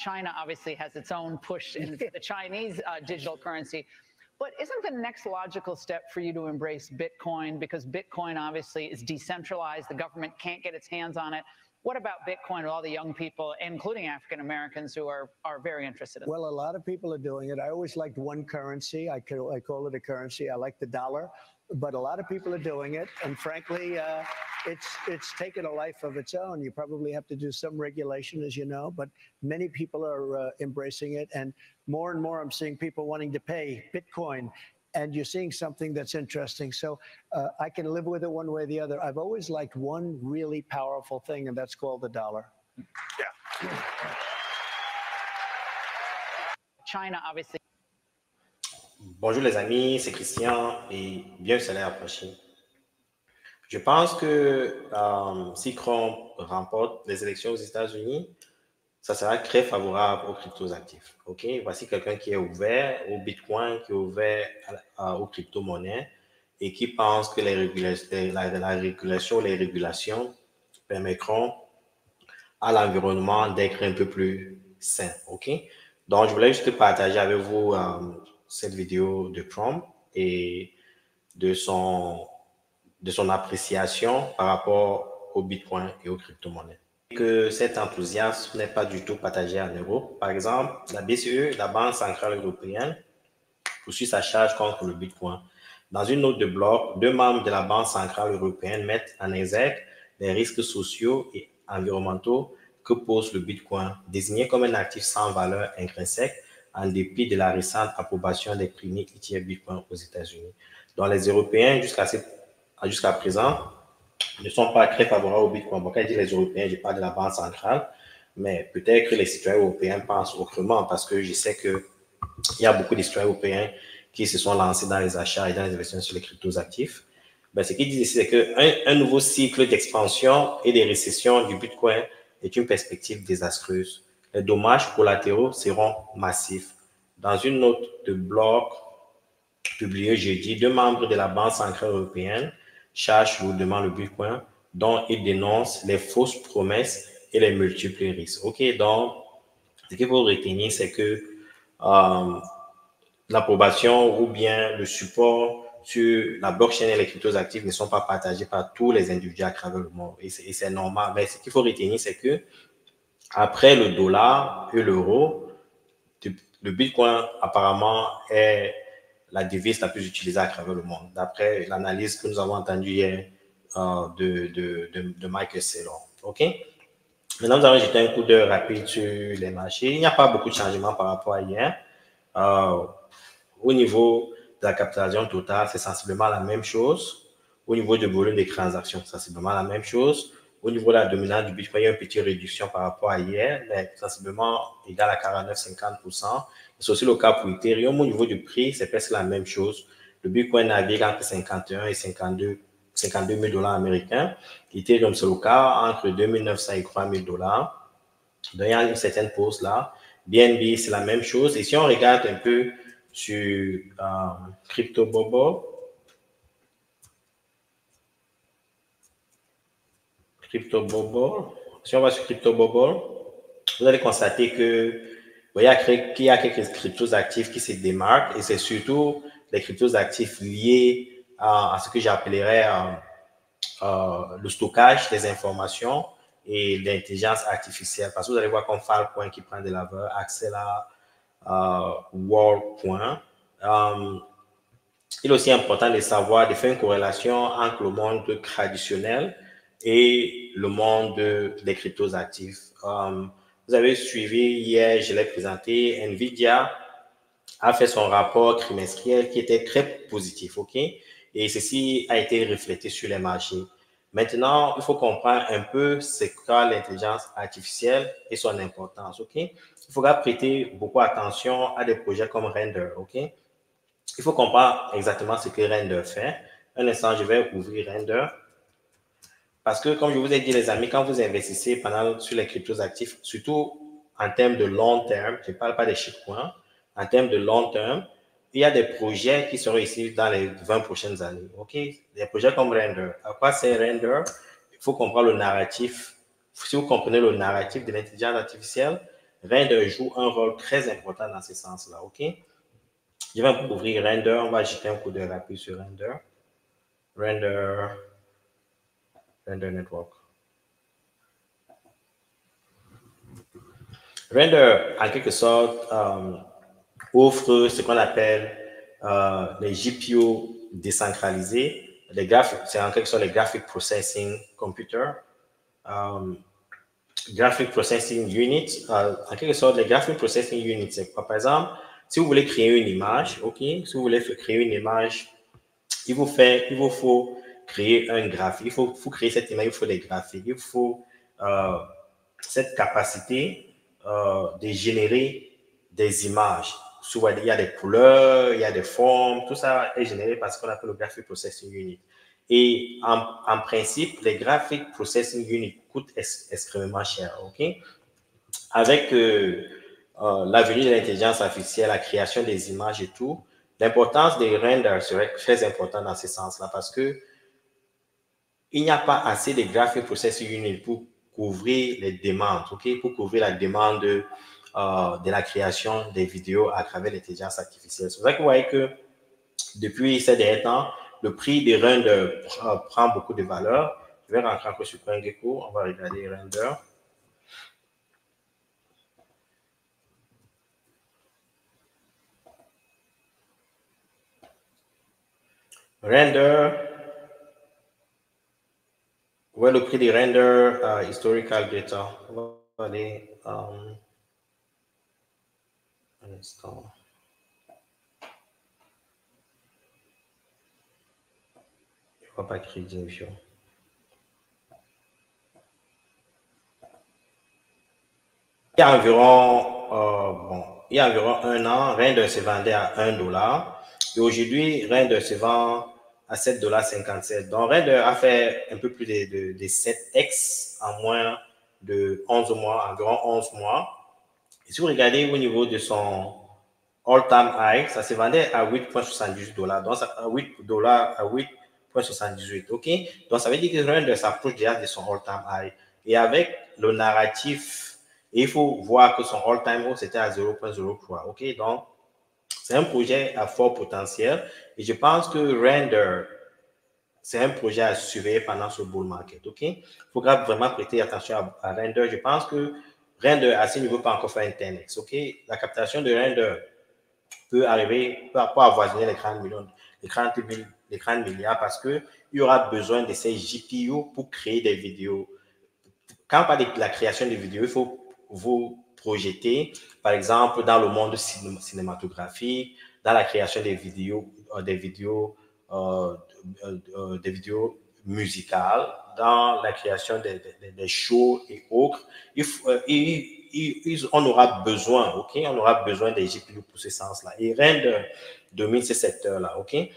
China obviously has its own push in the Chinese digital currency. But isn't the next logical step for you to embrace Bitcoin? Because Bitcoin obviously is decentralized. The government can't get its hands on it. What about Bitcoin and all the young people, including African Americans, who are very interested in it? Well, a lot of people are doing it. I always liked one currency. I call it a currency. I like the dollar. But a lot of people are doing it. And frankly, it's taken a life of its own. You probably have to do some regulation, as you know. But many people are embracing it. And more I'm seeing people wanting to pay Bitcoin. And you're seeing something that's interesting. So I can live with it one way or the other. I've always liked one really powerful thing, and that's called the dollar. Yeah. China, obviously. Bonjour les amis, c'est Christian et bienvenue à la prochaine. Je pense que si Trump remporte les élections aux États-Unis, ça sera très favorable aux cryptos-actifs. Okay? Voici quelqu'un qui est ouvert au Bitcoin, qui est ouvert aux crypto-monnaies et qui pense que la régulation, les régulations permettront à l'environnement d'être un peu plus sain. Okay? Donc, je voulais juste partager avec vous cette vidéo de Trump et de son appréciation par rapport au Bitcoin et aux crypto-monnaies. Que cet enthousiasme n'est pas du tout partagé en Europe. Par exemple, la BCE, la Banque centrale européenne, poursuit sa charge contre le Bitcoin. Dans une note de blog, 2 membres de la Banque centrale européenne mettent en exergue les risques sociaux et environnementaux que pose le Bitcoin, désigné comme un actif sans valeur intrinsèque en dépit de la récente approbation des premiers ETF Bitcoin aux États-Unis. Donc, les Européens, jusqu'à présent, ne sont pas très favorables au Bitcoin. Bon, quand je dis les Européens, je parle de la Banque centrale, mais peut-être que les citoyens européens pensent autrement parce que je sais qu'il y a beaucoup de citoyens européens qui se sont lancés dans les achats et dans les investissements sur les cryptos actifs. Ben, ce qu'ils disent ici, c'est qu'un nouveau cycle d'expansion et de récession du Bitcoin est une perspective désastreuse. Les dommages collatéraux seront massifs. Dans une note de blog publiée jeudi, 2 membres de la Banque centrale européenne chargent lourdement le Bitcoin, dont ils dénoncent les fausses promesses et les multiples risques. OK, donc, ce qu'il faut retenir, c'est que l'approbation ou bien le support sur la blockchain et les cryptos actifs ne sont pas partagés par tous les individus à travers le monde. Et c'est normal. Mais ce qu'il faut retenir, c'est que après le dollar et l'euro, le Bitcoin apparemment est la devise la plus utilisée à travers le monde, d'après l'analyse que nous avons entendue hier de Michael Saylor. OK? Maintenant, nous allons jeter un coup d'œil rapide sur les marchés. Il n'y a pas beaucoup de changements par rapport à hier. Au niveau de la capitalisation totale, c'est sensiblement la même chose. Au niveau du volume des transactions, c'est sensiblement la même chose. Au niveau de la dominance du Bitcoin, il y a une petite réduction par rapport à hier, mais sensiblement égale à 49,50%. C'est aussi le cas pour Ethereum. Au niveau du prix, c'est presque la même chose. Le Bitcoin navigue entre 51 et 52 000 dollars américains. Ethereum, c'est le cas entre 2 900 et 3 000 dollars. Donc, il y a une certaine pause là. BNB, c'est la même chose. Et si on regarde un peu sur CryptoBubble, si on va sur CryptoBubble, vous allez constater que qu'il y a quelques cryptos actifs qui se démarquent et c'est surtout les cryptos actifs liés à ce que j'appellerais le stockage des informations et l'intelligence artificielle. Parce que vous allez voir comme Filecoin qui prend de la valeur, Axela, Worldcoin. Il est aussi important de savoir, de faire une corrélation entre le monde traditionnel et le monde des cryptos actifs. Vous avez suivi hier, je l'ai présenté, NVIDIA a fait son rapport trimestriel qui était très positif, OK? Et ceci a été reflété sur les marchés. Maintenant, il faut comprendre un peu ce qu'est l'intelligence artificielle et son importance, OK? Il faudra prêter beaucoup attention à des projets comme Render, OK? Il faut comprendre exactement ce que Render fait. Un instant, je vais ouvrir Render. Parce que, comme je vous ai dit, les amis, quand vous investissez sur les cryptos actifs, surtout en termes de long terme, je ne parle pas des shitcoins, en termes de long terme, il y a des projets qui seront ici dans les 20 prochaines années. OK? Des projets comme Render. À quoi c'est Render? Il faut comprendre le narratif. Si vous comprenez le narratif de l'intelligence artificielle, Render joue un rôle très important dans ce sens-là, OK? Je vais un peu ouvrir Render, on va jeter un coup d'œil rapide sur Render. Render Network. Render, en quelque sorte, offre ce qu'on appelle les GPU décentralisés. C'est en quelque sorte les Graphic Processing Computer. Graphic Processing Unit, en quelque sorte, les Graphic Processing Unit, c'est quoi? Par exemple, si vous voulez créer une image, OK? Si vous voulez créer une image, il vous faut créer un graphique. Il faut créer cette image, il faut des graphiques. Il faut cette capacité de générer des images. Souvent, il y a des couleurs, il y a des formes, tout ça est généré par ce qu'on appelle le Graphic Processing Unit. Et en principe, les Graphic Processing Unit coûtent extrêmement cher, OK? Avec l'avenue de l'intelligence artificielle, la création des images et tout, l'importance des renders serait très importante dans ce sens-là parce que il n'y a pas assez de Graphic Processing Unit pour couvrir les demandes, OK? Pour couvrir la demande de la création des vidéos à travers l'intelligence artificielle. C'est vrai que vous voyez que depuis ces derniers temps, le prix des renders prend beaucoup de valeur. Je vais rentrer encore sur CoinGecko. On va regarder les renders. Render. Ouais, le prix des renders historical data. On va aller un instant. Je ne vois pas crédit. Il y a il y a environ un an, Render se vendait à $1. Et aujourd'hui, Render se vend à $7,57. Donc, Render a fait un peu plus de 7x en moins de 11 mois, environ 11 mois. Et si vous regardez au niveau de son all-time high, ça se vendait à $8,78. Donc, à $8 à 8,78. OK? Donc, ça veut dire que Render s'approche déjà de son all-time high. Et avec le narratif, il faut voir que son all-time low, c'était à 0,03. OK? Donc, c'est un projet à fort potentiel. Et je pense que Render, c'est un projet à surveiller pendant ce bull market. OK? Il faudra vraiment prêter attention à Render. Je pense que Render, à ce niveau, peut encore faire un 10x. OK? La captation de Render peut arriver, peut avoisiner les 30 millions, les 30 milliards parce qu'il y aura besoin de ces GPU pour créer des vidéos. Quand on parle de la création de vidéos, il faut vous projeter, par exemple, dans le monde cinématographique, dans la création des vidéos musicales, dans la création des shows et autres. On aura besoin, OK? On aura besoin des GPU pour ce sens-là. Et Render domine ce secteur-là, OK? Et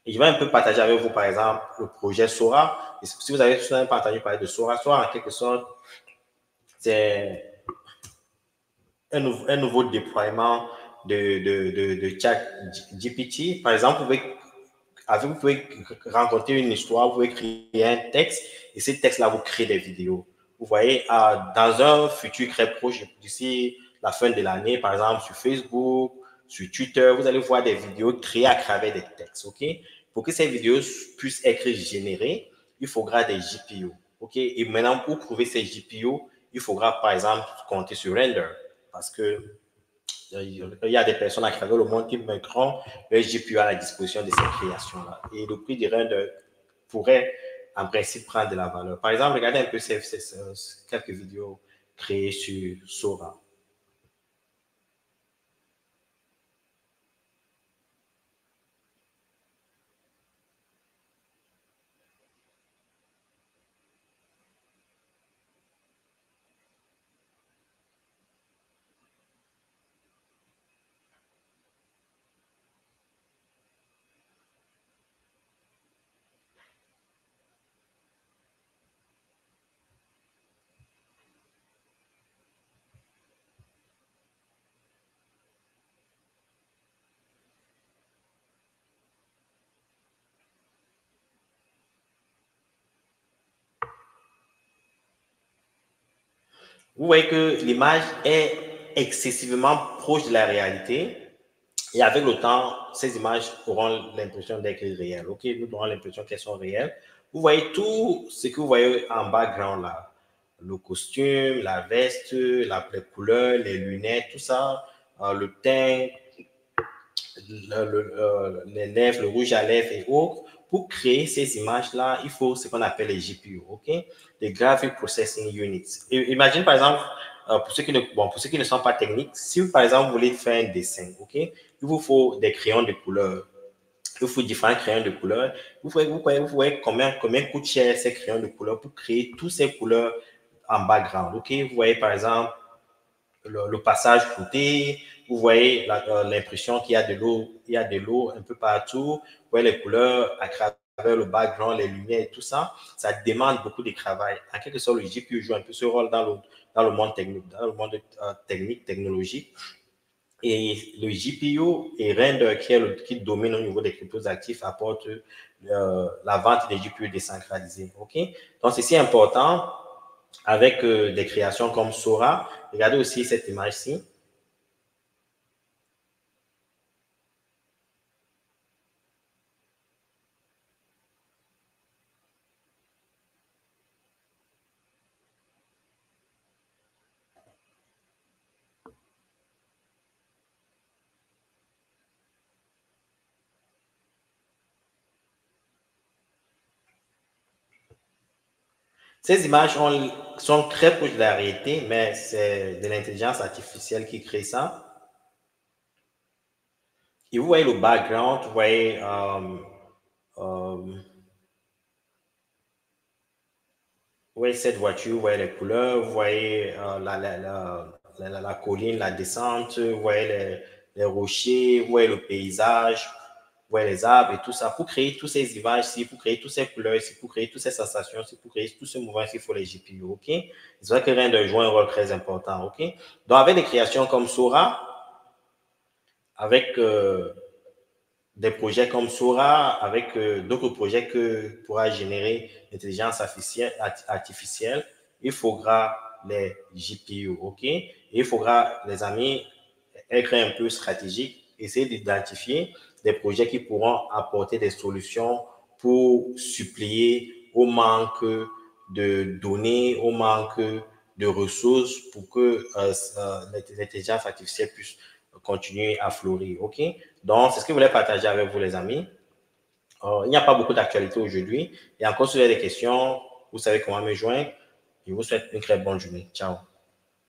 je vais un peu partager avec vous, par exemple, le projet Sora. Et si vous avez pas entendu parler de Sora, Sora, en quelque sorte, c'est un nouveau déploiement de chat GPT. Par exemple, vous pouvez rencontrer une histoire, vous pouvez créer un texte et ce texte-là vous crée des vidéos. Vous voyez, dans un futur très proche, d'ici la fin de l'année, par exemple sur Facebook, sur Twitter, vous allez voir des vidéos créées à travers des textes. OK? Pour que ces vidéos puissent être générées, il faudra des GPU. OK? Et maintenant, pour trouver ces GPU, il faudra par exemple compter sur Render parce que il y a des personnes à travers le monde qui mettront leur GPU à la disposition de ces créations-là. Et le prix des Render pourrait, en principe, prendre de la valeur. Par exemple, regardez un peu quelques vidéos créées sur Sora. vous voyez que l'image est excessivement proche de la réalité. Et avec le temps, ces images auront l'impression d'être réelles. OK, nous aurons l'impression qu'elles sont réelles. Vous voyez tout ce que vous voyez en background là. Le costume, la veste, les couleurs, les lunettes, tout ça, le teint, les lèvres, le rouge à lèvres et autres. Pour créer ces images-là, il faut ce qu'on appelle les GPU, OK? Les Graphic Processing Units. Et imagine par exemple, pour ceux qui ne sont pas techniques, si par exemple vous voulez faire un dessin, OK? Il vous faut des crayons de couleur. Il vous faut différents crayons de couleur. Vous voyez combien coûte cher ces crayons de couleur pour créer toutes ces couleurs en background, OK? Vous voyez par exemple le passage clouté, vous voyez l'impression qu'il y a de l'eau un peu partout, vous voyez les couleurs à travers le background, les lumières et tout ça, ça demande beaucoup de travail. En quelque sorte, le GPU joue un peu ce rôle dans le monde technique, technologique. Et le GPU et Render, qui domine au niveau des cryptos actifs, apporte la vente des GPU décentralisés. OK? Donc, c'est si important avec des créations comme Sora. Regardez aussi cette image-ci. Ces images sont très proches de la réalité, mais c'est de l'intelligence artificielle qui crée ça. Et vous voyez le background, vous voyez cette voiture, vous voyez les couleurs, vous voyez la colline, la descente, vous voyez les rochers, vous voyez le paysage, vous voyez les arbres et tout ça. Pour créer toutes ces images-ci, pour créer toutes ces couleurs-ci, pour créer toutes ces sensations-ci, pour créer tout ce mouvement-ci, il faut les GPU, OK? C'est vrai que Render joue un rôle très important, OK? Donc, avec des créations comme Sora, avec des projets comme Sora, avec d'autres projets que pourra générer l'intelligence artificielle, il faudra les GPU, OK? Et il faudra, les amis, être un peu stratégique, essayer d'identifier des projets qui pourront apporter des solutions pour suppléer au manque de données, au manque de ressources pour que l'intelligence artificielle puisse continuer à fleurir. OK? Donc, c'est ce que je voulais partager avec vous, les amis. Il n'y a pas beaucoup d'actualité aujourd'hui. Et encore, si vous avez des questions, vous savez comment me joindre. Je vous souhaite une très bonne journée. Ciao.